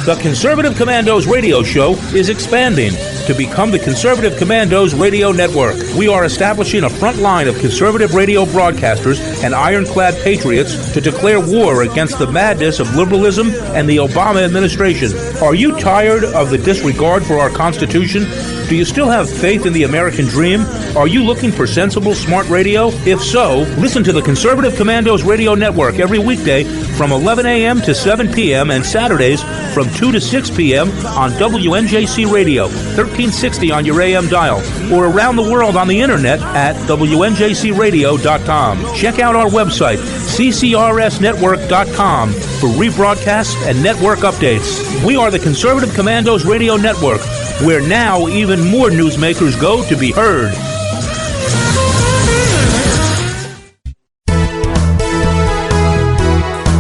The Conservative Commandos radio show is expanding to become the Conservative Commandos radio network. We are establishing a front line of conservative radio broadcasters and ironclad patriots to declare war against the madness of liberalism and the Obama administration. Are you tired of the disregard for our Constitution? Do you still have faith in the American dream? Are you looking for sensible, smart radio? If so, listen to the Conservative Commandos radio network every weekday from 11 a.m. to 7 p.m. and Saturdays from 2 to 6 p.m. on WNJC Radio, 1360 on your AM dial, or around the world on the internet at WNJCradio.com. Check out our website, ccrsnetwork.com, for rebroadcasts and network updates. We are the Conservative Commandos Radio Network, where now even more newsmakers go to be heard.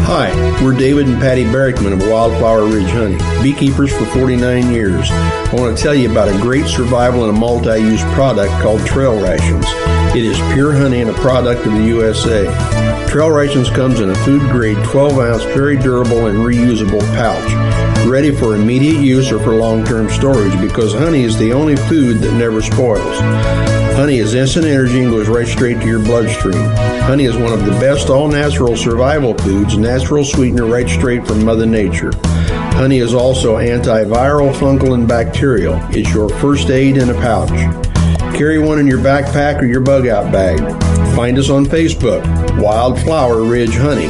Hi, we're David and Patty Barrickman of Wildflower Ridge Honey, beekeepers for 49 years. I want to tell you about a great survival and a multi-use product called Trail Rations. It is pure honey and a product of the USA. Trail Rations comes in a food-grade 12-ounce, very durable and reusable pouch, ready for immediate use or for long-term storage, because honey is the only food that never spoils. Honey is instant energy and goes right straight to your bloodstream. Honey is one of the best all-natural survival foods, natural sweetener right straight from Mother Nature. Honey is also antiviral, fungal, and bacterial. It's your first aid in a pouch. Carry one in your backpack or your bug-out bag. Find us on Facebook, Wildflower Ridge Honey,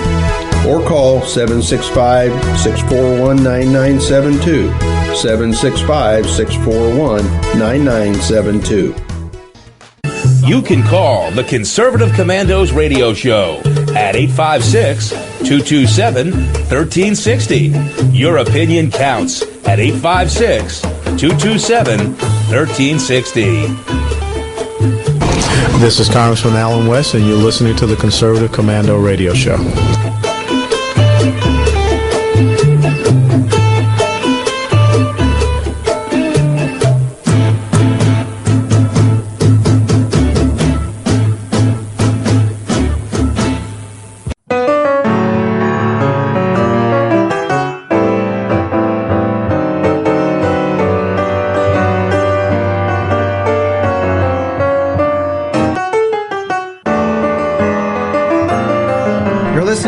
or call 765-641-9972, 765-641-9972. You can call the Conservative Commandos radio show at 856-227-1360. Your opinion counts at 856-227-1360. This is Congressman Alan West, and you're listening to the Conservative Commando radio show.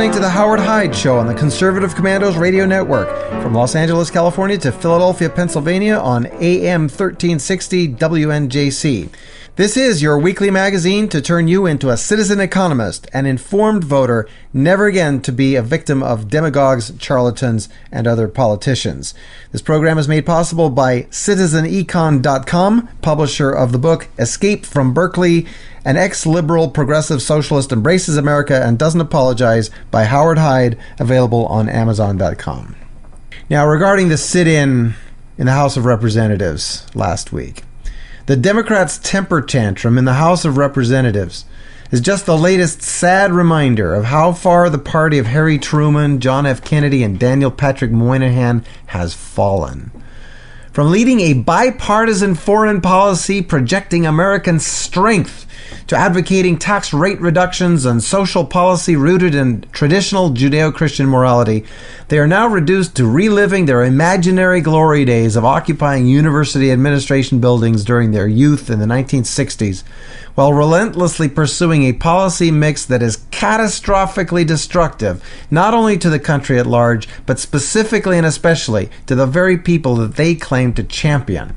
To the Howard Hyde Show on the Conservative Commandos Radio Network from Los Angeles, California to Philadelphia, Pennsylvania on AM 1360 WNJC. This is your weekly magazine to turn you into a citizen economist, an informed voter, never again to be a victim of demagogues, charlatans, and other politicians. This program is made possible by CitizenEcon.com, publisher of the book Escape from Berkeley, an ex-liberal progressive socialist embraces America and doesn't apologize, by Howard Hyde, available on Amazon.com. Now, regarding the sit-in in the House of Representatives last week, the Democrats' temper tantrum in the House of Representatives is just the latest sad reminder of how far the party of Harry Truman, John F. Kennedy, and Daniel Patrick Moynihan has fallen. From leading a bipartisan foreign policy projecting American strength to advocating tax rate reductions and social policy rooted in traditional Judeo-Christian morality, they are now reduced to reliving their imaginary glory days of occupying university administration buildings during their youth in the 1960s, while relentlessly pursuing a policy mix that is catastrophically destructive, not only to the country at large, but specifically and especially to the very people that they claim to champion.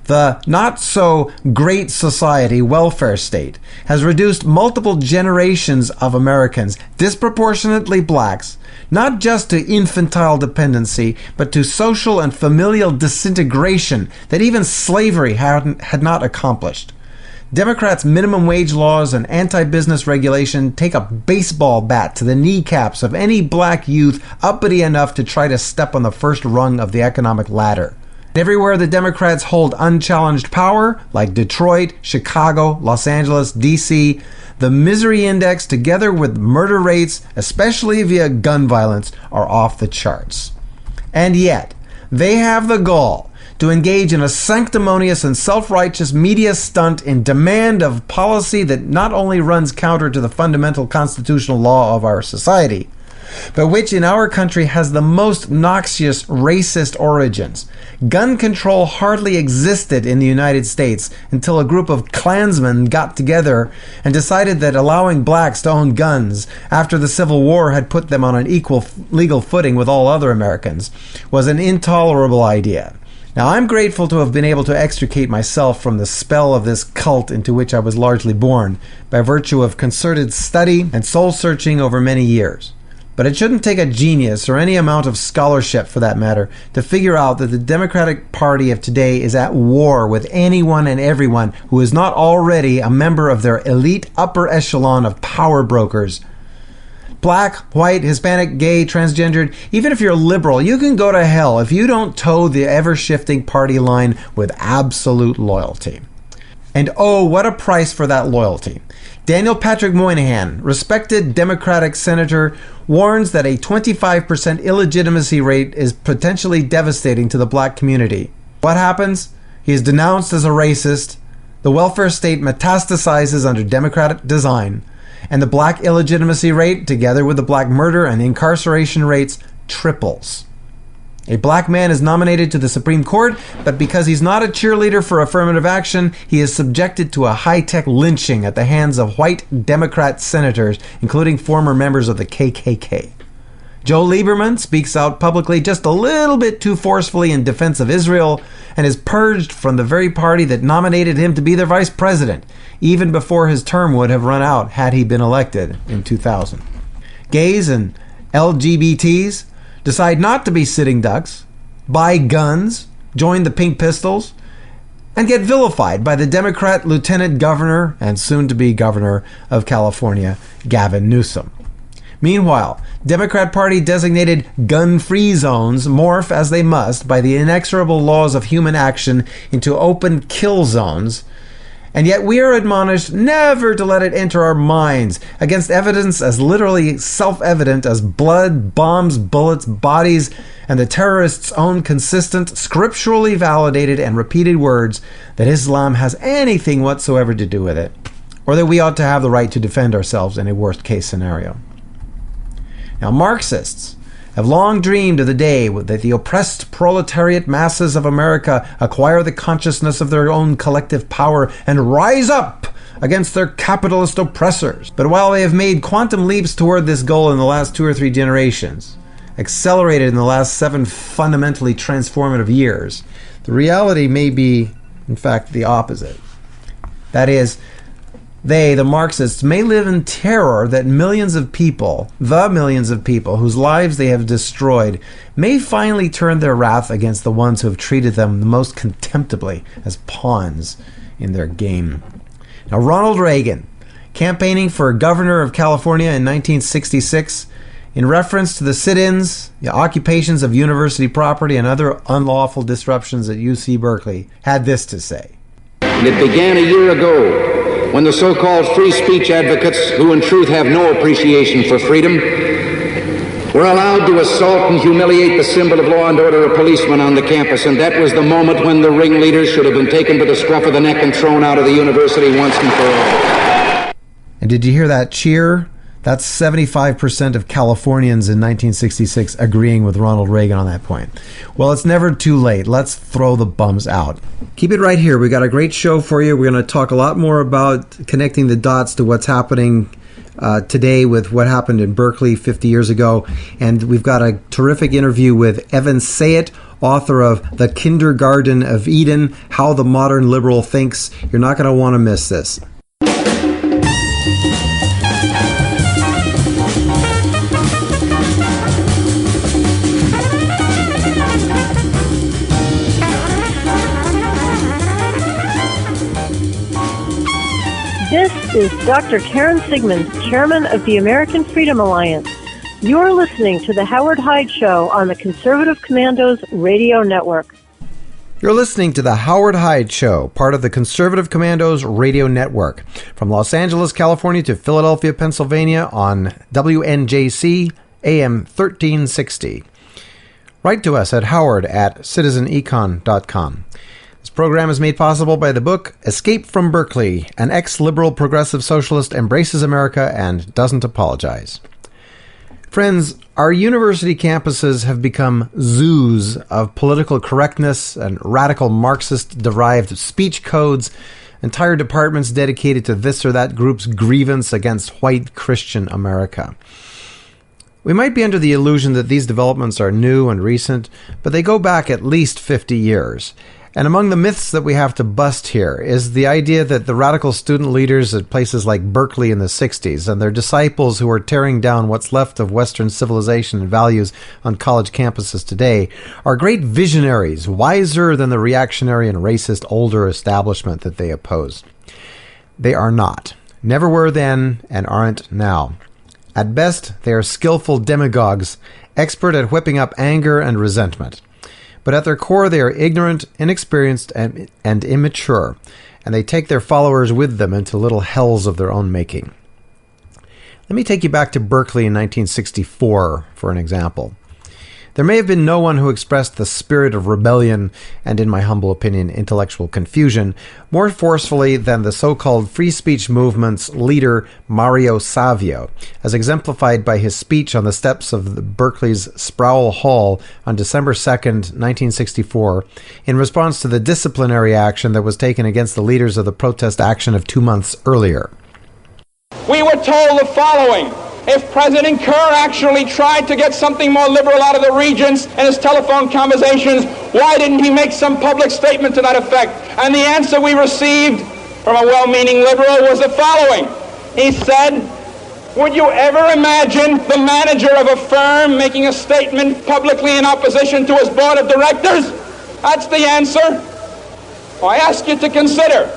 The not-so-great society welfare state has reduced multiple generations of Americans, disproportionately blacks, not just to infantile dependency, but to social and familial disintegration that even slavery had not accomplished. Democrats' minimum wage laws and anti-business regulation take a baseball bat to the kneecaps of any black youth uppity enough to try to step on the first rung of the economic ladder. Everywhere the Democrats hold unchallenged power, like Detroit, Chicago, Los Angeles, D.C., the misery index, together with murder rates, especially via gun violence, are off the charts. And yet, they have the gall to engage in a sanctimonious and self-righteous media stunt in demand of policy that not only runs counter to the fundamental constitutional law of our society, but which in our country has the most noxious racist origins. Gun control hardly existed in the United States until a group of Klansmen got together and decided that allowing blacks to own guns after the Civil War had put them on an equal legal footing with all other Americans was an intolerable idea. Now, I'm grateful to have been able to extricate myself from the spell of this cult into which I was largely born by virtue of concerted study and soul-searching over many years. But it shouldn't take a genius, or any amount of scholarship for that matter, to figure out that the Democratic Party of today is at war with anyone and everyone who is not already a member of their elite upper echelon of power brokers. Black, white, Hispanic, gay, transgendered, even if you're liberal, you can go to hell if you don't toe the ever-shifting party line with absolute loyalty. And oh, what a price for that loyalty. Daniel Patrick Moynihan, respected Democratic senator, warns that a 25% illegitimacy rate is potentially devastating to the black community. What happens? He is denounced as a racist, the welfare state metastasizes under Democratic design, and the black illegitimacy rate, together with the black murder and incarceration rates, triples. A black man is nominated to the Supreme Court, but because he's not a cheerleader for affirmative action, he is subjected to a high-tech lynching at the hands of white Democrat senators, including former members of the KKK. Joe Lieberman speaks out publicly just a little bit too forcefully in defense of Israel and is purged from the very party that nominated him to be their vice president, even before his term would have run out had he been elected in 2000. Gays and LGBTs decide not to be sitting ducks, buy guns, join the Pink Pistols, and get vilified by the Democrat Lieutenant Governor and soon-to-be Governor of California, Gavin Newsom. Meanwhile, Democrat Party designated gun-free zones morph as they must by the inexorable laws of human action into open kill zones, and yet we are admonished never to let it enter our minds against evidence as literally self-evident as blood, bombs, bullets, bodies, and the terrorists' own consistent, scripturally validated and repeated words that Islam has anything whatsoever to do with it, or that we ought to have the right to defend ourselves in a worst-case scenario. Now, Marxists have long dreamed of the day that the oppressed proletariat masses of America acquire the consciousness of their own collective power and rise up against their capitalist oppressors. But while they have made quantum leaps toward this goal in the last 2 or 3 generations, accelerated in the last 7 fundamentally transformative years, the reality may be, in fact, the opposite. That is, they, the Marxists, may live in terror that millions of people whose lives they have destroyed, may finally turn their wrath against the ones who have treated them the most contemptibly as pawns in their game. Now, Ronald Reagan, campaigning for governor of California in 1966, in reference to the sit-ins, the occupations of university property, and other unlawful disruptions at UC Berkeley, had this to say. And it began a year ago, when the so-called free speech advocates, who in truth have no appreciation for freedom, were allowed to assault and humiliate the symbol of law and order, a policeman on the campus. And that was the moment when the ringleaders should have been taken by the scruff of the neck and thrown out of the university once and for all. And did you hear that cheer? That's 75% of Californians in 1966 agreeing with Ronald Reagan on that point. Well, it's never too late. Let's throw the bums out. Keep it right here. We got a great show for you. We're going to talk a lot more about connecting the dots to what's happening today with what happened in Berkeley 50 years ago. And we've got a terrific interview with Evan Sayet, author of The Kindergarten of Eden, How the Modern Liberal Thinks. You're not going to want to miss this. This is Dr. Karen Sigmund, Chairman of the American Freedom Alliance. You're listening to The Howard Hyde Show on the Conservative Commandos Radio Network. You're listening to The Howard Hyde Show, part of the Conservative Commandos Radio Network. From Los Angeles, California to Philadelphia, Pennsylvania on WNJC AM 1360. Write to us at howard@citizenecon.com. This program is made possible by the book Escape from Berkeley, an ex-liberal progressive socialist embraces America and doesn't apologize. Friends, our university campuses have become zoos of political correctness and radical Marxist-derived speech codes, entire departments dedicated to this or that group's grievance against white Christian America. We might be under the illusion that these developments are new and recent, but they go back at least 50 years. And among the myths that we have to bust here is the idea that the radical student leaders at places like Berkeley in the 60s and their disciples who are tearing down what's left of Western civilization and values on college campuses today are great visionaries, wiser than the reactionary and racist older establishment that they oppose. They are not. Never were then and aren't now. At best, they are skillful demagogues, expert at whipping up anger and resentment. But at their core, they are ignorant, inexperienced, and immature, and they take their followers with them into little hells of their own making. Let me take you back to Berkeley in 1964 for an example. There may have been no one who expressed the spirit of rebellion and, in my humble opinion, intellectual confusion more forcefully than the so-called free speech movement's leader, Mario Savio, as exemplified by his speech on the steps of Berkeley's Sproul Hall on December 2nd, 1964, in response to the disciplinary action that was taken against the leaders of the protest action of 2 months earlier. We were told the following: if President Kerr actually tried to get something more liberal out of the regents in his telephone conversations, why didn't he make some public statement to that effect? And the answer we received from a well-meaning liberal was the following. He said, would you ever imagine the manager of a firm making a statement publicly in opposition to his board of directors? That's the answer. Well, I ask you to consider,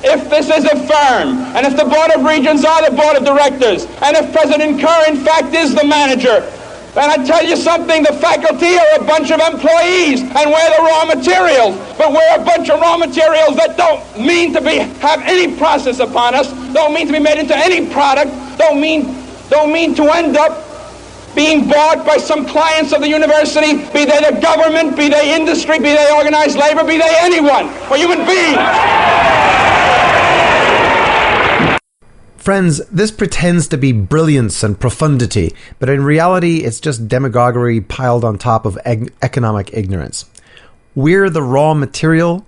if this is a firm, and if the Board of Regents are the Board of Directors, and if President Kerr in fact is the manager, then I tell you something, the faculty are a bunch of employees, and we're the raw materials. But we're a bunch of raw materials that don't mean to have any process upon us, don't mean to be made into any product, don't mean to end up being bought by some clients of the university, be they the government, be they industry, be they organized labor, be they anyone, or human beings. Friends, this pretends to be brilliance and profundity, but in reality it's just demagoguery piled on top of economic ignorance. We're the raw material?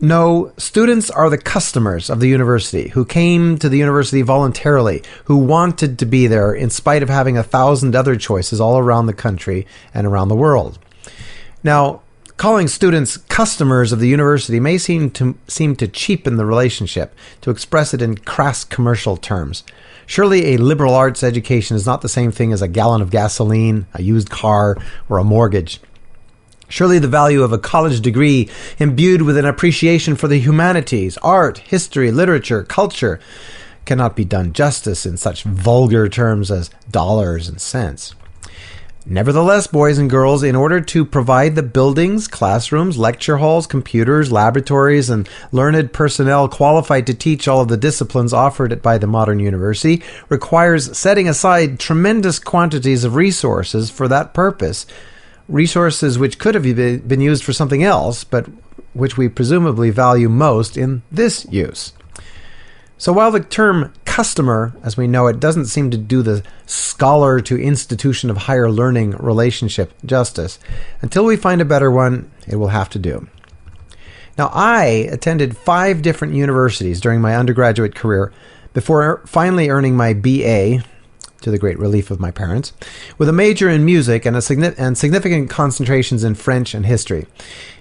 No, students are the customers of the university, who came to the university voluntarily, who wanted to be there in spite of having 1,000 other choices all around the country and around the world. Now, calling students customers of the university may seem to cheapen the relationship, to express it in crass commercial terms. Surely a liberal arts education is not the same thing as a gallon of gasoline, a used car, or a mortgage. Surely the value of a college degree imbued with an appreciation for the humanities, art, history, literature, culture, cannot be done justice in such vulgar terms as dollars and cents. Nevertheless, boys and girls, in order to provide the buildings, classrooms, lecture halls, computers, laboratories, and learned personnel qualified to teach all of the disciplines offered by the modern university requires setting aside tremendous quantities of resources for that purpose, resources which could have been used for something else, but which we presumably value most in this use. So while the term customer, as we know it, doesn't seem to do the scholar to institution of higher learning relationship justice, until we find a better one, it will have to do. Now, I attended 5 different universities during my undergraduate career before finally earning my BA, to the great relief of my parents, with a major in music and significant concentrations in French and history.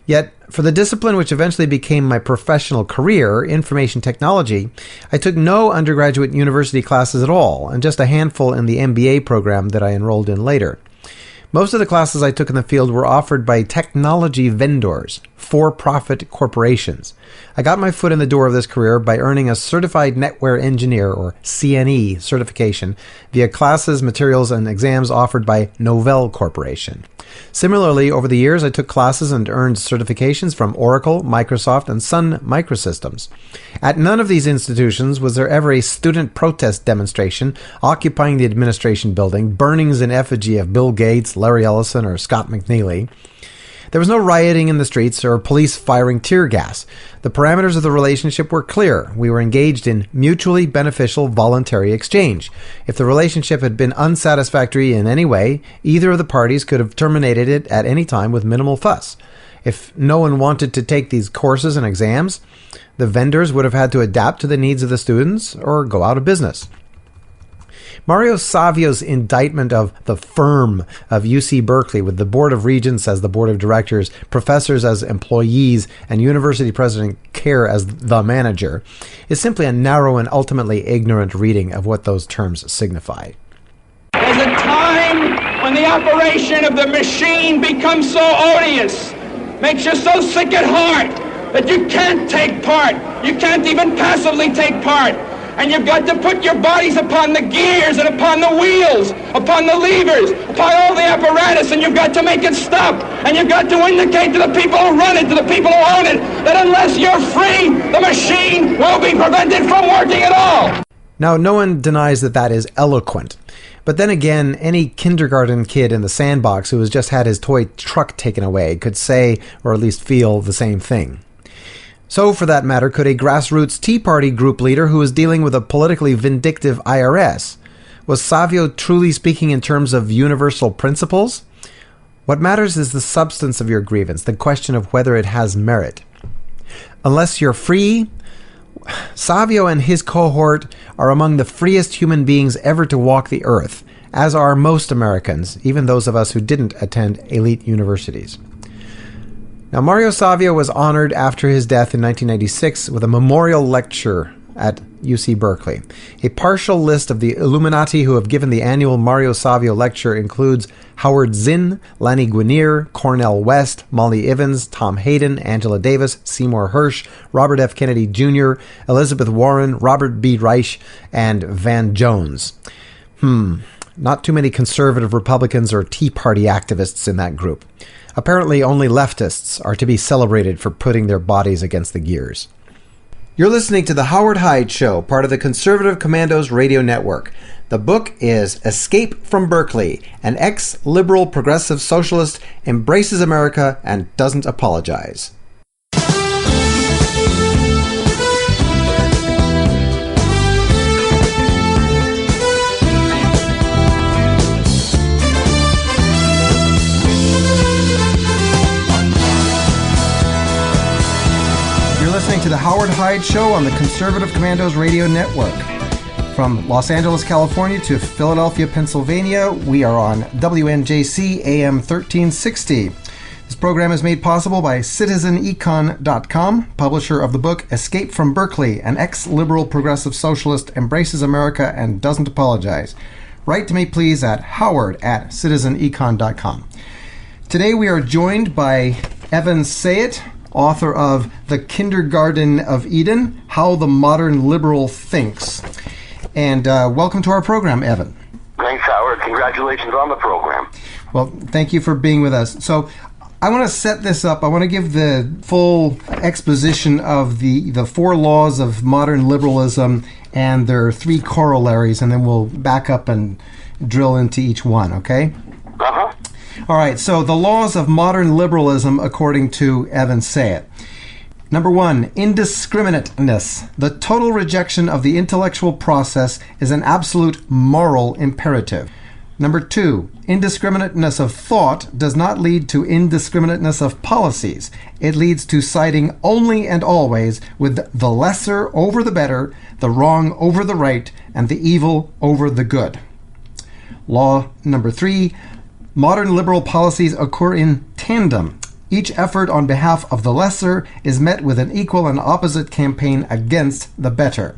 Yet, for the discipline which eventually became my professional career, information technology, I took no undergraduate university classes at all, and just a handful in the MBA program that I enrolled in later. Most of the classes I took in the field were offered by technology vendors, for-profit corporations. I got my foot in the door of this career by earning a Certified Netware Engineer, or CNE, certification via classes, materials, and exams offered by Novell Corporation. Similarly, over the years, I took classes and earned certifications from Oracle, Microsoft, and Sun Microsystems. At none of these institutions was there ever a student protest demonstration occupying the administration building, burnings in effigy of Bill Gates, Larry Ellison, or Scott McNeely. There was no rioting in the streets or police firing tear gas. The parameters of the relationship were clear. We were engaged in mutually beneficial voluntary exchange. If the relationship had been unsatisfactory in any way, either of the parties could have terminated it at any time with minimal fuss. If no one wanted to take these courses and exams, the vendors would have had to adapt to the needs of the students or go out of business. Mario Savio's indictment of the firm of UC Berkeley, with the Board of Regents as the board of directors, professors as employees, and University President Kerr as the manager, is simply a narrow and ultimately ignorant reading of what those terms signify. There's a time when the operation of the machine becomes so odious, makes you so sick at heart, that you can't take part. You can't even passively take part. And you've got to put your bodies upon the gears and upon the wheels, upon the levers, upon all the apparatus, and you've got to make it stop. And you've got to indicate to the people who run it, to the people who own it, that unless you're free, the machine will be prevented from working at all. Now, no one denies that that is eloquent. But then again, any kindergarten kid in the sandbox who has just had his toy truck taken away could say, or at least feel, the same thing. So, for that matter, could a grassroots Tea Party group leader who was dealing with a politically vindictive IRS? Was Savio truly speaking in terms of universal principles? What matters is the substance of your grievance, the question of whether it has merit. Unless you're free, Savio and his cohort are among the freest human beings ever to walk the earth, as are most Americans, even those of us who didn't attend elite universities. Now, Mario Savio was honored after his death in 1996 with a memorial lecture at UC Berkeley. A partial list of the Illuminati who have given the annual Mario Savio lecture includes Howard Zinn, Lanny Guinier, Cornel West, Molly Ivins, Tom Hayden, Angela Davis, Seymour Hersh, Robert F. Kennedy Jr., Elizabeth Warren, Robert B. Reich, and Van Jones. Not too many conservative Republicans or Tea Party activists in that group. Apparently, only leftists are to be celebrated for putting their bodies against the gears. You're listening to The Howard Hyde Show, part of the Conservative Commandos radio network. The book is Escape from Berkeley. An ex-liberal progressive socialist embraces America and doesn't apologize. Listening to the Howard Hyde Show on the Conservative Commandos Radio Network. From Los Angeles, California to Philadelphia, Pennsylvania, we are on WNJC AM 1360. This program is made possible by CitizenEcon.com, publisher of the book Escape from Berkeley, an ex-liberal progressive socialist embraces America and doesn't apologize. Write to me, please, at howard@CitizenEcon.com. Today we are joined by Evan Sayet, author of The Kindergarten of Eden, How the Modern Liberal Thinks. And welcome to our program, Evan. Thanks, Howard. Congratulations on the program. Well, thank you for being with us. So I want to set this up. I want to give the full exposition of the four laws of modern liberalism and their three corollaries, and then we'll back up and drill into each one, okay? Uh-huh. All right, so the laws of modern liberalism, according to Evan Sayet. Number one, indiscriminateness. The total rejection of the intellectual process is an absolute moral imperative. Number two, indiscriminateness of thought does not lead to indiscriminateness of policies. It leads to siding only and always with the lesser over the better, the wrong over the right, and the evil over the good. Law number three, modern liberal policies occur in tandem. Each effort on behalf of the lesser is met with an equal and opposite campaign against the better.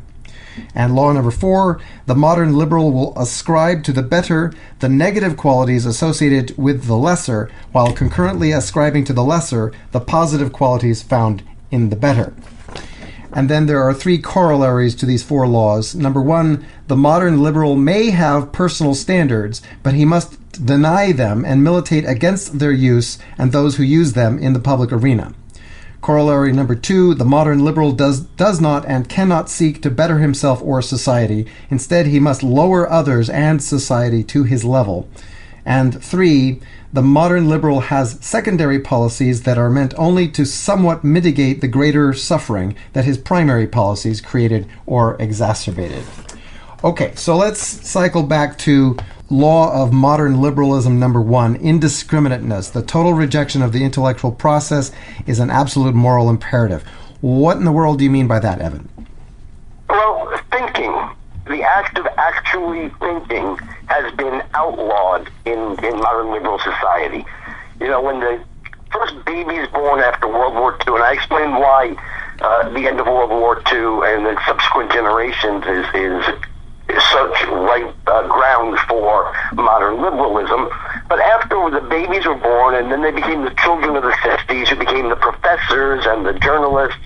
And law number four, the modern liberal will ascribe to the better the negative qualities associated with the lesser, while concurrently ascribing to the lesser the positive qualities found in the better. And then there are three corollaries to these four laws. Number one, the modern liberal may have personal standards, but he must deny them and militate against their use and those who use them in the public arena. Corollary number two, the modern liberal does not and cannot seek to better himself or society. Instead, he must lower others and society to his level. And 3, the modern liberal has secondary policies that are meant only to somewhat mitigate the greater suffering that his primary policies created or exacerbated. Okay, so let's cycle back to law of modern liberalism number 1, indiscriminateness. The total rejection of the intellectual process is an absolute moral imperative. What in the world do you mean by that, Evan? Well, thinking, the act of actually thinking has been outlawed in modern liberal society. You know, when the first baby is born after World War II, and I explained why the end of World War II and the subsequent generations is such right ground for modern liberalism. But after the babies were born, and then they became the children of the 60s, who became the professors and the journalists,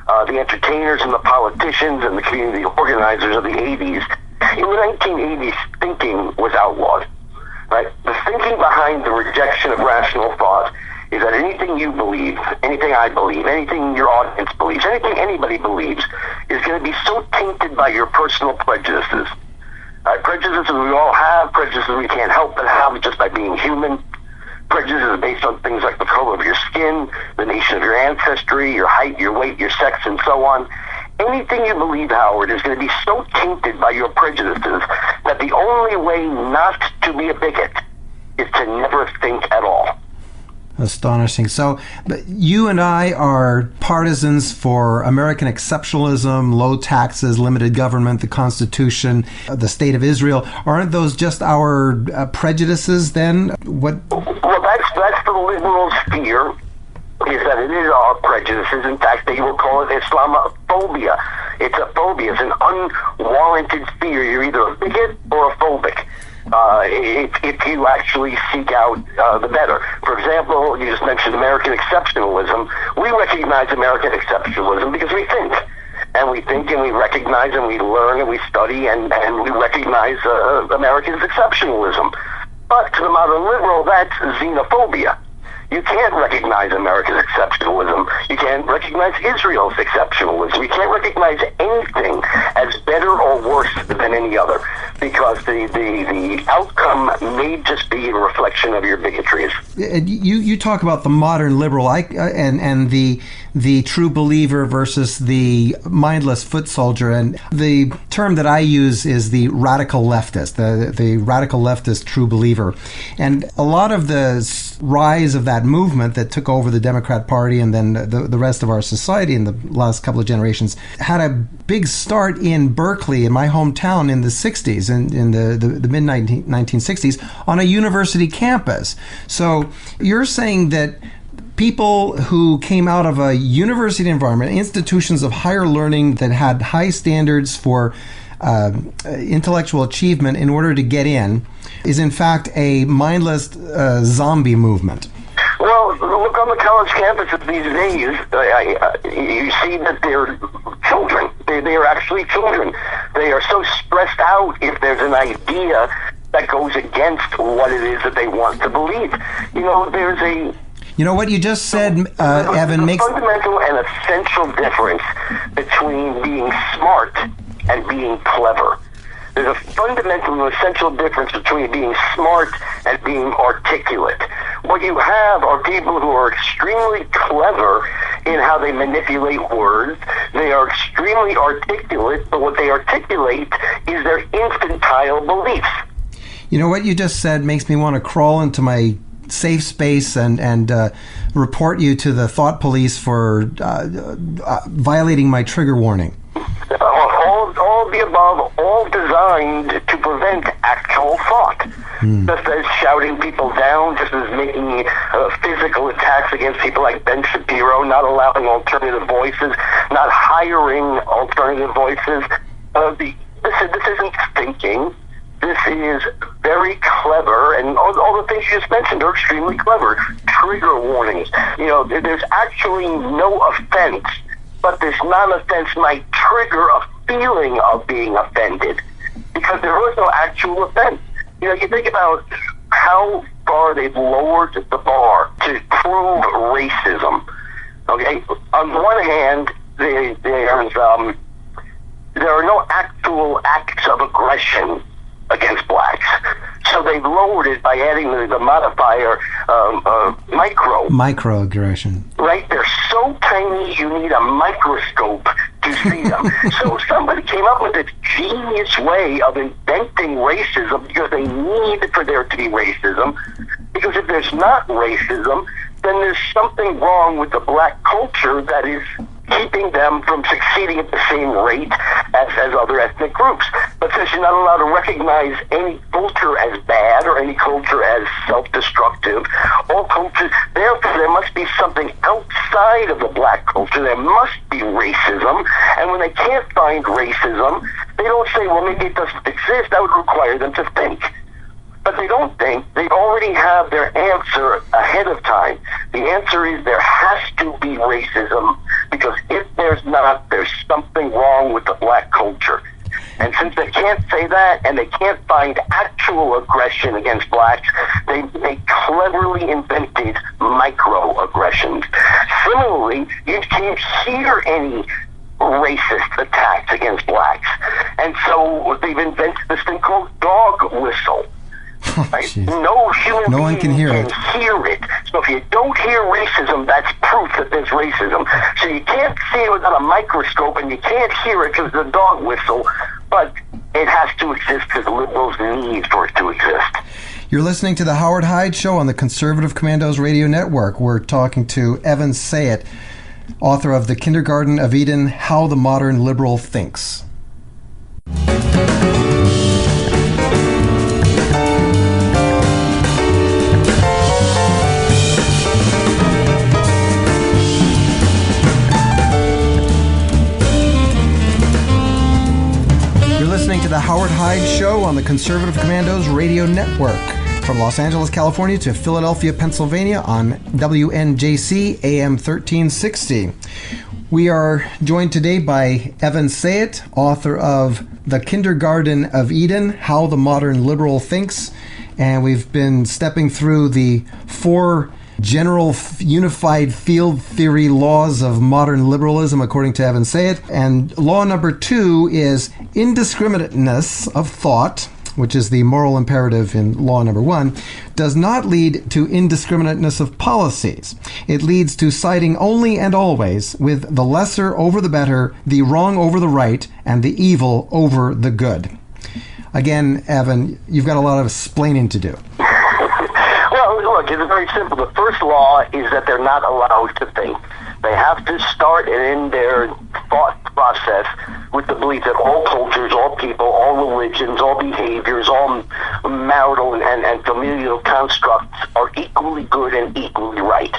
the entertainers and the politicians and the community organizers of the 80s. In the 1980s, thinking was outlawed. Right? The thinking behind the rejection of rational thought is that anything you believe, anything I believe, anything your audience believes, anything anybody believes is going to be so tainted by your personal prejudices. Prejudices we all have, prejudices we can't help but have just by being human. Prejudices based on things like the color of your skin, the nation of your ancestry, your height, your weight, your sex, and so on. Anything you believe, Howard, is going to be so tainted by your prejudices that the only way not to be a bigot is to never think at all. Astonishing. So you and I are partisans for American exceptionalism, low taxes, limited government, the Constitution, the State of Israel. Aren't those just our prejudices then? What? Well, that's the liberals' fear, is that it is our prejudices. In fact, they will call it Islamophobia. It's a phobia. It's an unwarranted fear. You're either a bigot or a phobic. If you actually seek out the better. For example, you just mentioned American exceptionalism. We recognize American exceptionalism because we think. And we think and we recognize and we learn and we study and we recognize America's exceptionalism. But to the modern liberal, that's xenophobia. You can't recognize America's exceptionalism. You can't recognize Israel's exceptionalism. You can't recognize anything as better or worse than any other, because the outcome may just be a reflection of your bigotries. You talk about the modern liberal and the true believer versus the mindless foot soldier, and the term that I use is the radical leftist, the radical leftist true believer. And a lot of the rise of that movement that took over the Democrat Party and then the rest of our society in the last couple of generations had a big start in Berkeley, in my hometown, in the 60s, in the mid-1960s, on a university campus. So you're saying that people who came out of a university environment, institutions of higher learning that had high standards for intellectual achievement in order to get in, is in fact a mindless zombie movement. Well, look on the college campuses these days. You see that they're children. They are actually children. They are so stressed out if there's an idea that goes against what it is that they want to believe. You know, there's a... You know what you just said, Evan, makes... There's a fundamental and essential difference between being smart and being clever. There's a fundamental and essential difference between being smart and being articulate. What you have are people who are extremely clever in how they manipulate words. They are extremely articulate, but what they articulate is their infantile beliefs. You know what you just said makes me want to crawl into my safe space and report you to the thought police for violating my trigger warning. All of the above, all designed to prevent actual thought. Just as shouting people down, just as making physical attacks against people like Ben Shapiro, not allowing alternative voices, not hiring alternative voices. This isn't thinking. This is very clever, and all the things you just mentioned are extremely clever. Trigger warnings. You know, there's actually no offense, but this non-offense might trigger a feeling of being offended, because there was no actual offense. You know, you think about how far they've lowered the bar to prove racism. Okay, on the one hand, there are no actual acts of aggression against blacks, so they they've lowered it by adding the modifier micro. Microaggression. Right? They're so tiny you need a microscope to see them. So somebody came up with this genius way of inventing racism because they need for there to be racism. Because if there's not racism, then there's something wrong with the black culture that is keeping them from succeeding at the same rate as other ethnic groups. But since you're not allowed to recognize any culture as bad or any culture as self-destructive, all cultures, therefore there must be something outside of the black culture. There must be racism. And when they can't find racism, they don't say, well, maybe it doesn't exist. That would require them to think. But they don't think. They already have their answer ahead of time. The answer is there has to be racism, because if there's not, there's something wrong with the black culture. And since they can't say that, and they can't find actual aggression against blacks, they cleverly invented microaggressions. Similarly, you can't hear any racist attacks against blacks. And so they've invented this thing called dog whistle. Right? No human No one can hear it. So if you don't hear racism, that's proof that there's racism. So you can't see it without a microscope, and you can't hear it because of the dog whistle, but it has to exist because liberals need for it to exist. You're listening to the Howard Hyde Show on the Conservative Commandos Radio Network. We're talking to Evan Sayet, author of The Kindergarten of Eden, How the Modern Liberal Thinks. To the Howard Hyde Show on the Conservative Commandos Radio Network. From Los Angeles, California to Philadelphia, Pennsylvania on WNJC AM 1360. We are joined today by Evan Sayet, author of The Kindergarten of Eden, How the Modern Liberal Thinks. And we've been stepping through the 4 general unified field theory laws of modern liberalism, according to Evan Sayet. And law number 2 is indiscriminateness of thought, which is the moral imperative in law number 1, does not lead to indiscriminateness of policies. It leads to siding only and always with the lesser over the better, the wrong over the right, and the evil over the good. Again, Evan, you've got a lot of explaining to do. Well, look, it's very simple. The first law is that they're not allowed to think. They have to start and end their thought process with the belief that all cultures, all people, all religions, all behaviors, all marital and familial constructs are equally good and equally right.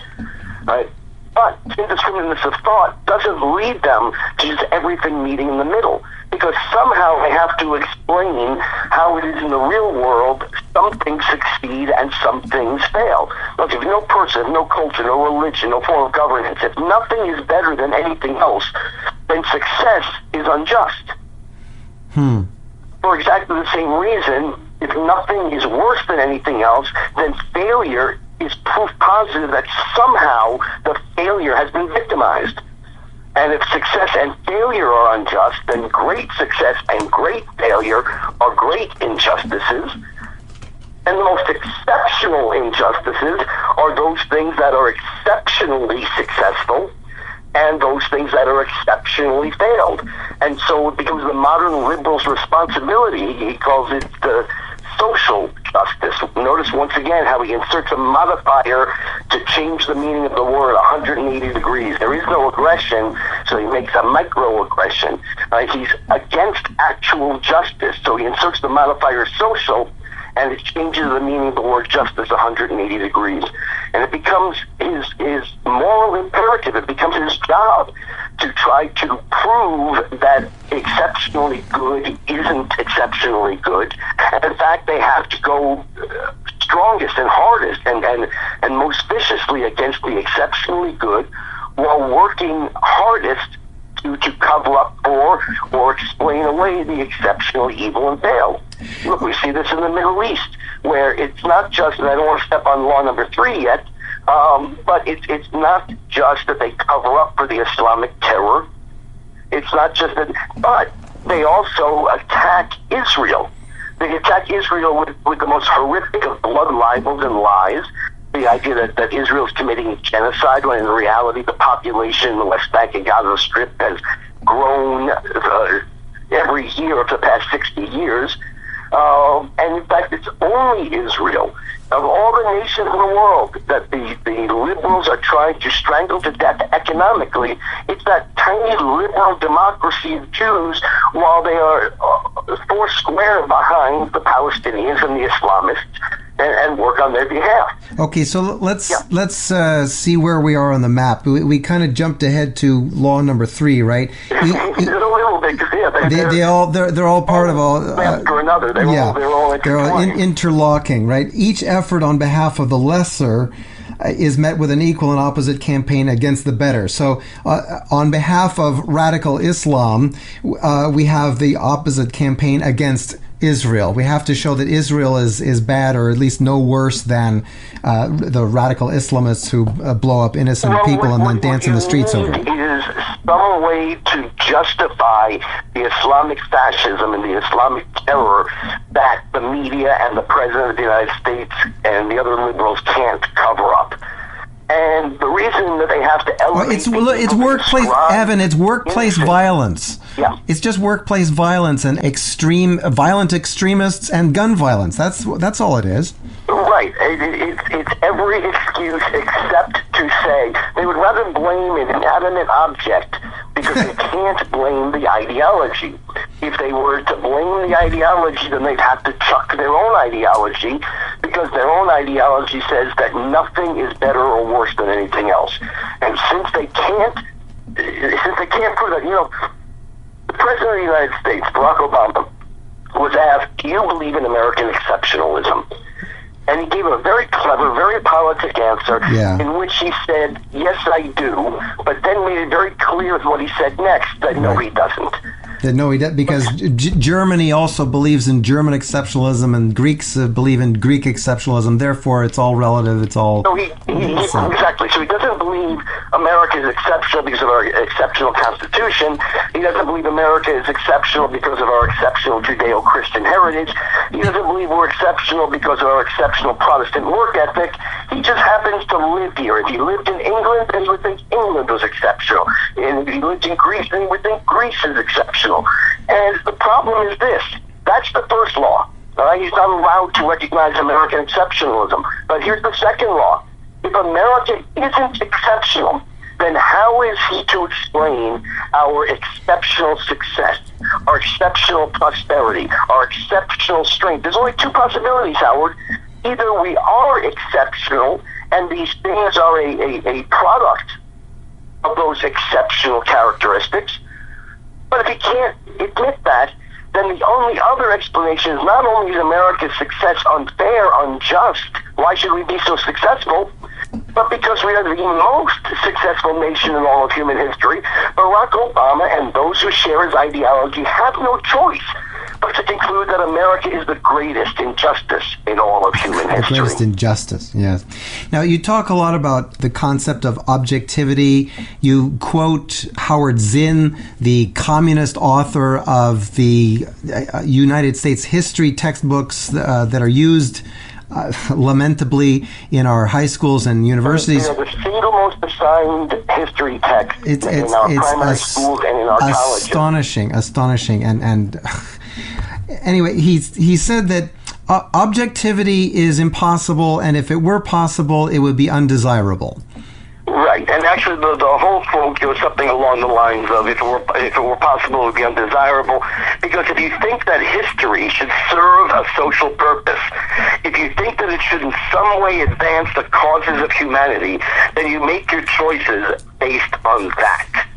Right? But indiscriminateness of thought doesn't lead them to just everything meeting in the middle, because somehow they have to explain how it is in the real world some things succeed and some things fail. Look, if no person, no culture, no religion, no form of governance, if nothing is better than anything else, then success is unjust. For exactly the same reason, if nothing is worse than anything else, then failure is proof positive that somehow the failure has been victimized. And if success and failure are unjust, then great success and great failure are great injustices. And the most exceptional injustices are those things that are exceptionally successful and those things that are exceptionally failed. And so it becomes the modern liberal's responsibility. He calls it the social justice. Notice once again how he inserts a modifier to change the meaning of the word 180 degrees. There is no aggression, so he makes a microaggression. He's against actual justice, so he inserts the modifier social, and it changes the meaning of the word justice 180 degrees. And it becomes his moral imperative. It becomes his job to try to prove that exceptionally good isn't exceptionally good. And in fact, they have to go strongest and hardest and most viciously against the exceptionally good, while working hardest to cover up for or explain away the exceptionally evil and failed. Look, we see this in the Middle East, where it's not just, and I don't want to step on law number 3 yet, but it's not just that they cover up for the Islamic terror. It's not just that, but they also attack Israel. They attack Israel with the most horrific of blood libels and lies. The idea that Israel is committing genocide, when in reality the population in the West Bank and Gaza Strip has grown every year for the past 60 years. And in fact, it's only Israel, of all the nations in the world, that the liberals are trying to strangle to death economically. It's that tiny liberal democracy of Jews, while they are four square behind the Palestinians and the Islamists, and work on their behalf. Okay, so let's see where we are on the map. We kind of jumped ahead to law number 3, right? A little bit, because they're all part of all. After another, they're all interlocking, right? Each effort on behalf of the lesser is met with an equal and opposite campaign against the better. So on behalf of radical Islam, we have the opposite campaign against Israel. We have to show that Israel is bad, or at least no worse than the radical Islamists who blow up innocent people and then dance in the streets over it. Is some way to justify the Islamic fascism and the Islamic terror that the media and the President of the United States and the other liberals can't cover up. And the reason that they have to elevate... It's workplace, Evan, it's workplace violence. Yeah. It's just workplace violence and violent extremists and gun violence. That's all it is. Right. It's every excuse except to say they would rather blame an inanimate object because they can't blame the ideology. If they were to blame the ideology, then they'd have to chuck their own ideology, because their own ideology says that nothing is better or worse than anything else. And since they can't prove that, the President of the United States, Barack Obama, was asked, "Do you believe in American exceptionalism?" And he gave a very clever, very politic answer, in which he said, "Yes, I do," but then made it very clear what he said next, that no, he doesn't. No, he doesn't, because Germany also believes in German exceptionalism, and Greeks believe in Greek exceptionalism. Therefore, it's all relative. It's all... So exactly. So he doesn't believe America is exceptional because of our exceptional Constitution. He doesn't believe America is exceptional because of our exceptional Judeo-Christian heritage. He doesn't believe we're exceptional because of our exceptional Protestant work ethic. He just happens to live here. If he lived in England, then he would think England was exceptional. And if he lived in Greece, then he would think Greece is exceptional. And the problem is this. That's the first law. He's not allowed to recognize American exceptionalism. But here's the second law. If America isn't exceptional, then how is he to explain our exceptional success, our exceptional prosperity, our exceptional strength? There's only two possibilities, Howard. Either we are exceptional, and these things are a product of those exceptional characteristics. But if he can't admit that, then the only other explanation is not only is America's success unfair, unjust, why should we be so successful, but because we are the most successful nation in all of human history, Barack Obama and those who share his ideology have no choice but to conclude that America is the greatest injustice in all of human history. The greatest injustice, yes. Now, you talk a lot about the concept of objectivity. You quote Howard Zinn, the communist author of the United States history textbooks that are used lamentably in our high schools and universities. They're the single most assigned history text in our primary schools and in our colleges. Astonishing. And anyway, he said that objectivity is impossible, and if it were possible, it would be undesirable. Right, and actually the whole quote was something along the lines of, if it were possible, it would be undesirable, because if you think that history should serve a social purpose, if you think that it should in some way advance the causes of humanity, then you make your choices based on that.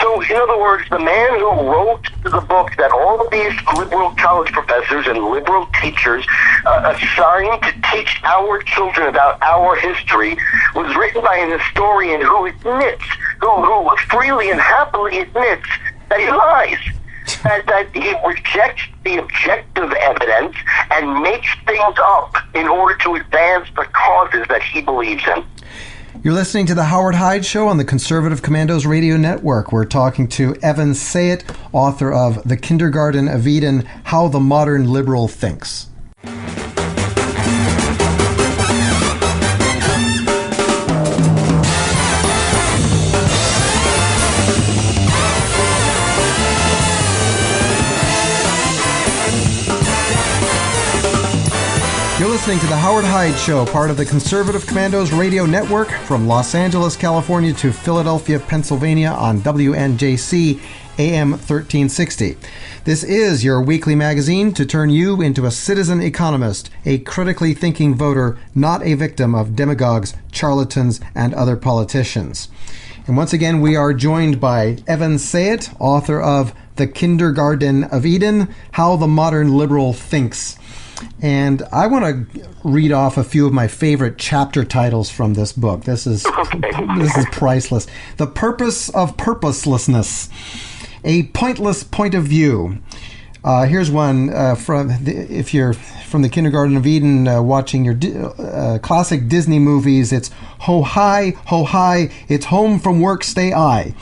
So, in other words, the man who wrote the book that all of these liberal college professors and liberal teachers assigned to teach our children about our history was written by an historian who admits, who freely and happily admits that he lies. That he rejects the objective evidence and makes things up in order to advance the causes that he believes in. You're listening to the Howard Hyde Show on the Conservative Commandos Radio Network. We're talking to Evan Sayet, author of The Kindergarten of Eden, How the Modern Liberal Thinks. You're listening to the Howard Hyde Show, part of the Conservative Commandos Radio Network, from Los Angeles, California to Philadelphia, Pennsylvania on WNJC AM 1360. This is your weekly magazine to turn you into a citizen economist, a critically thinking voter, not a victim of demagogues, charlatans, and other politicians. And once again, we are joined by Evan Sayet, author of The Kindergarten of Eden, How the Modern Liberal Thinks. And I want to read off a few of my favorite chapter titles from this book. This is priceless. The Purpose of Purposelessness, A Pointless Point of View. Here's one if you're from the Kindergarten of Eden watching your classic Disney movies. It's ho hi, it's home from work, stay I.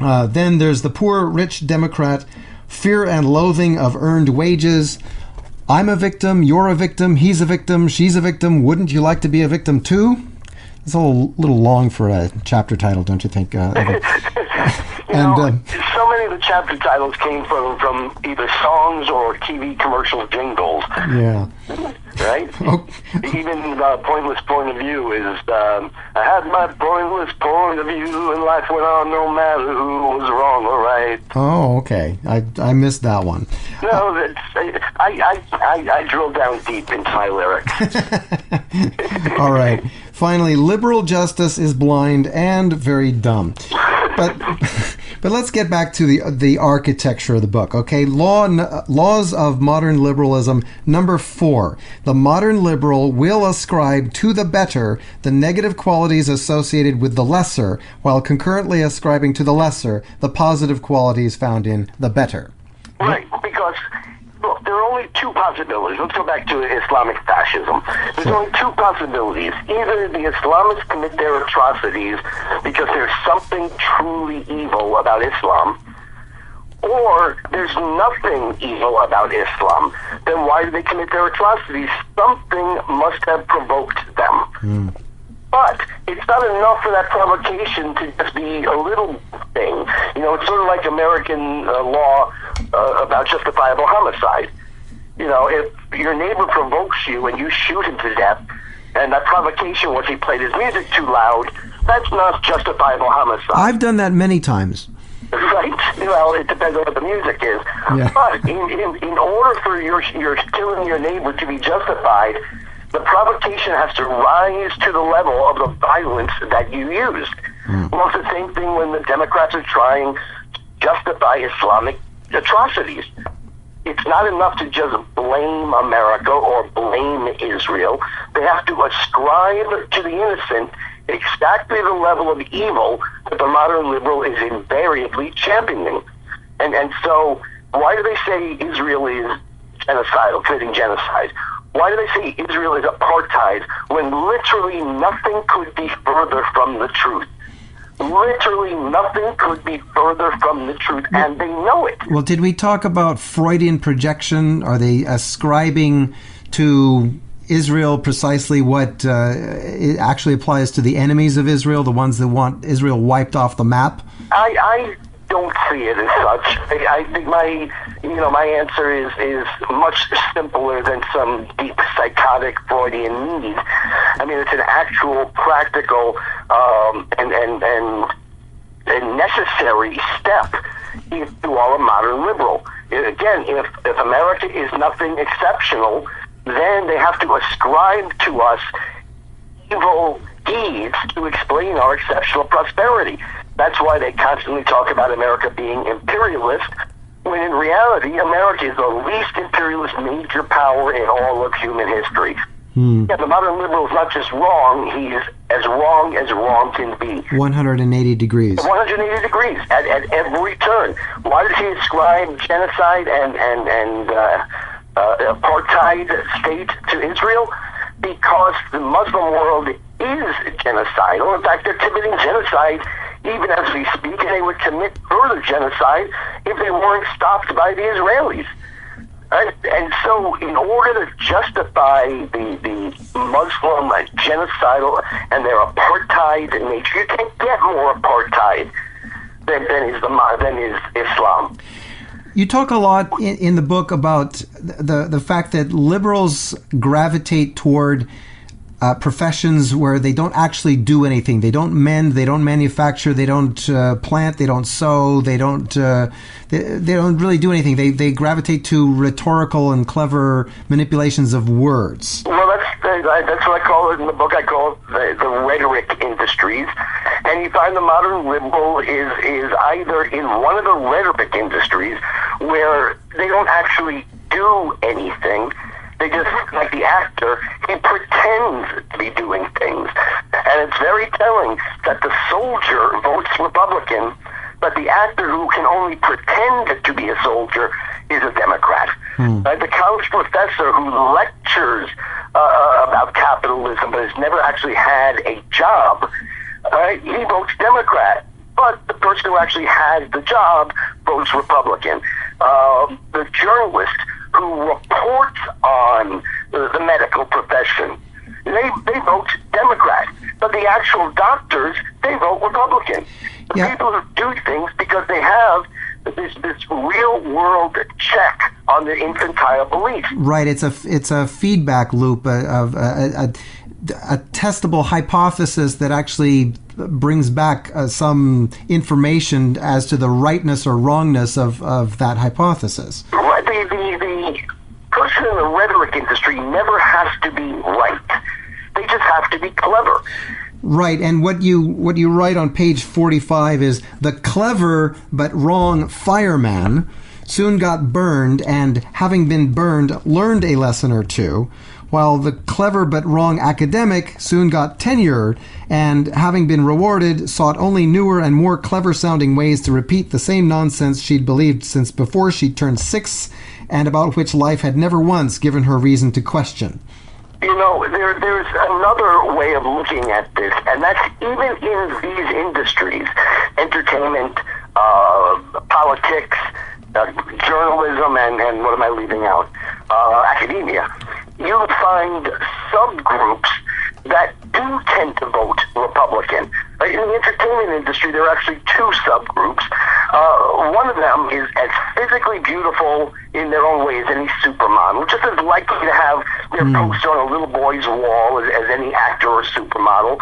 Then there's The Poor Rich Democrat, Fear and Loathing of Earned Wages. I'm a victim, you're a victim, he's a victim, she's a victim. Wouldn't you like to be a victim too? It's a little long for a chapter title, don't you think? So many of the chapter titles came from either songs or TV commercial jingles. Yeah. Right? Oh. Even Pointless Point of View is, I had my pointless point of view and life went on no matter who was wrong or right. Oh, okay. I missed that one. No, I drilled down deep into my lyrics. All right. Finally, liberal justice is blind and very dumb. But let's get back to the architecture of the book, okay? Laws of Modern Liberalism, number 4. The modern liberal will ascribe to the better the negative qualities associated with the lesser, while concurrently ascribing to the lesser the positive qualities found in the better. Right, because look, there are only two possibilities. Let's go back to Islamic fascism. There's only two possibilities. Either the Islamists commit their atrocities because there's something truly evil about Islam, or there's nothing evil about Islam. Then why do they commit their atrocities? Something must have provoked them. But it's not enough for that provocation to just be a little thing. You know, it's sort of like American law about justifiable homicide. You know, if your neighbor provokes you and you shoot him to death, and that provocation was he played his music too loud, that's not justifiable homicide. I've done that many times. Right? Well, it depends on what the music is. Yeah. But in order for your killing your neighbor to be justified, the provocation has to rise to the level of the violence that you used. Well, it's the same thing when the Democrats are trying to justify Islamic atrocities. It's not enough to just blame America or blame Israel. They have to ascribe to the innocent exactly the level of evil that the modern liberal is invariably championing. And so, why do they say Israel is genocidal, committing genocide? Why do they say Israel is apartheid when literally nothing could be further from the truth? Literally nothing could be further from the truth, and they know it. Well, did we talk about Freudian projection? Are they ascribing to Israel precisely what it actually applies to the enemies of Israel, the ones that want Israel wiped off the map? I don't see it as such. I think my answer is much simpler than some deep psychotic Freudian need. I mean, it's an actual practical and necessary step if you are a modern liberal. Again, if America is nothing exceptional, then they have to ascribe to us evil deeds to explain our exceptional prosperity. That's why they constantly talk about America being imperialist, when in reality, America is the least imperialist major power in all of human history. Yeah, the modern liberal is not just wrong, he's as wrong can be. 180 degrees. 180 degrees at every turn. Why does he ascribe genocide and apartheid state to Israel? Because the Muslim world is genocidal. In fact, they're committing genocide even as we speak, and they would commit further genocide if they weren't stopped by the Israelis. Right? And so in order to justify the Muslim genocidal and their apartheid nature, you can't get more apartheid than is Islam. You talk a lot in the book about the fact that liberals gravitate toward professions where they don't actually do anything. They don't mend, they don't manufacture, they don't plant, they don't sow, they don't really do anything. They gravitate to rhetorical and clever manipulations of words. Well, that's what I call it in the book. I call it the rhetoric industries. And you find the modern liberal is either in one of the rhetoric industries where they don't actually do anything. They just, like the actor, he pretends to be doing things. And it's very telling that the soldier votes Republican, but the actor who can only pretend to be a soldier is a Democrat. The college professor who lectures about capitalism but has never actually had a job, he votes Democrat. But the person who actually has the job votes Republican. The journalist who reports on the medical profession, they vote Democrat. But the actual doctors, they vote Republican. The people who do things because they have this real world check on their infantile beliefs. Right. It's a feedback loop of a testable hypothesis that actually brings back some information as to the rightness or wrongness of that hypothesis. Right. The person in the rhetoric industry never has to be right. They just have to be clever. Right, and what you write on page 45 is the clever but wrong fireman soon got burned and, having been burned, learned a lesson or two, while the clever but wrong academic soon got tenure and, having been rewarded, sought only newer and more clever-sounding ways to repeat the same nonsense she'd believed since before she turned 6 and about which life had never once given her reason to question. You know, there's another way of looking at this, and that's even in these industries, entertainment, politics, journalism, and what am I leaving out? Academia. You'll find subgroups that do tend to vote Republican. In the entertainment industry, there are actually two subgroups. One of them is as physically beautiful in their own way as any supermodel, just as likely to have their poster on a little boy's wall as any actor or supermodel,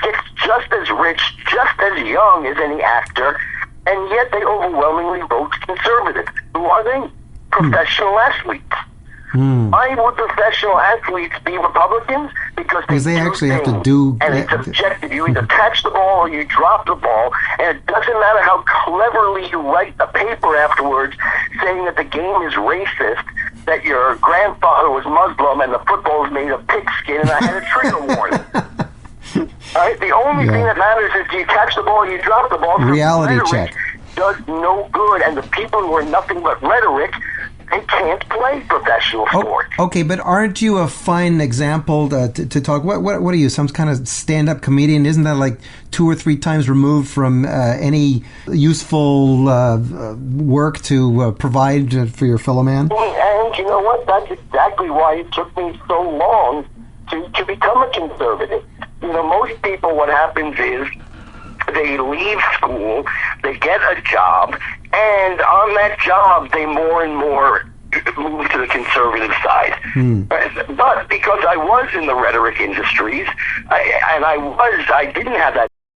gets just as rich, just as young as any actor, and yet they overwhelmingly vote conservative. Who are they? Professional athletes. Why would professional athletes be Republicans? Because they actually things, have to do... And it's objective. You either catch the ball or you drop the ball, and it doesn't matter how cleverly you write a paper afterwards saying that the game is racist, that your grandfather was Muslim and the football was made of pigskin and I had a trigger warning. All right? The only thing that matters is do you catch the ball or you drop the ball. Reality check. Does no good, and the people who are nothing but rhetoric, they can't play professional sports. Okay, but aren't you a fine example to talk? What are you, some kind of stand-up comedian? Isn't that like 2 or 3 times removed from any useful work to provide for your fellow man? And you know what? That's exactly why it took me so long to become a conservative. You know, most people, what happens is they leave school, they get a job, and on that job, they more and more move to the conservative side. But because I was in the rhetoric industries, I didn't have that